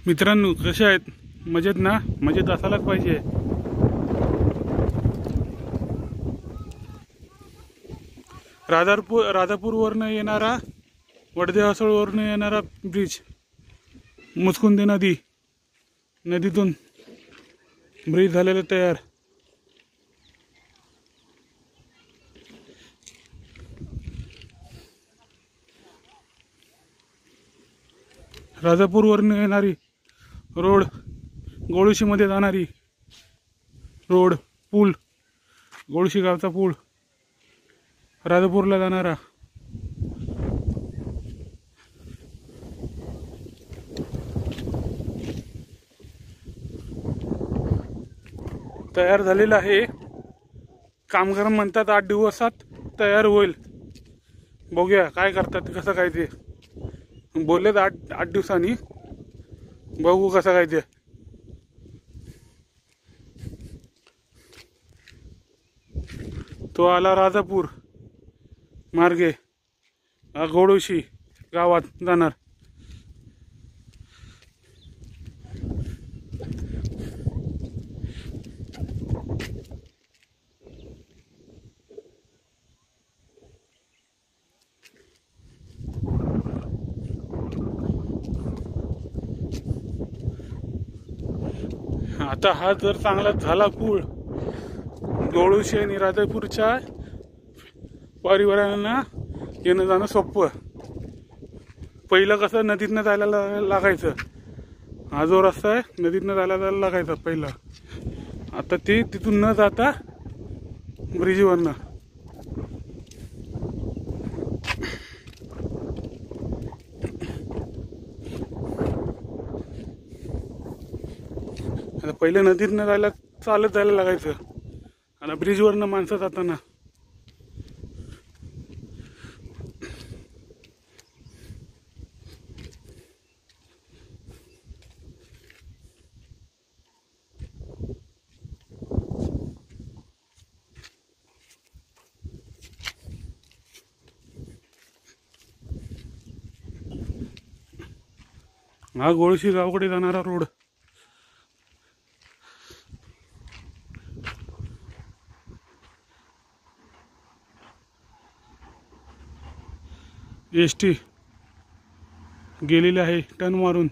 मित्रांनो, कसे आहेत? मजेत ना? मजेत असायलाच पाहिजे. राजापूरवरनं येणारा, वडदे हसळवरनं येणारा ब्रिज, मुचकुंदी नदीतून ब्रिज झालेला तयार. राजापूरवरनं येणारी रोड, गोळुशीमध्ये जाणारी रोड, पूल, गोळुशी गावचा पूल, राजापूरला जाणारा. तयार झालेला आहे. कामगार म्हणतात 8 दिवसात तयार होईल. बघूया काय करतात, कसं काय ते बोललेत. 8 दिवसांनी बघू कसं काय ते. तो आला राजापूर मार्गे, गोळुशी गावात जाणार. आता हा जर चांगला झाला पूल, गोळुशी आणि राजापूरच्या परिवारांना येणं जाणं सोपं. पहिलं कसं नदीतनं जायला लागायचं. हा जो रस्ता आहे नदीतनं जायला लागायचा पहिला. आता ते तिथून न जाता ब्रिजवरनं. आता पहिलं नदीतनं चालत जायला लागायचं. आता ब्रिजवरनं माणसं जाताना हा गोळुशी गावाकडे जाणारा रोड. एसटी गेलेली आहे टर्न मारून.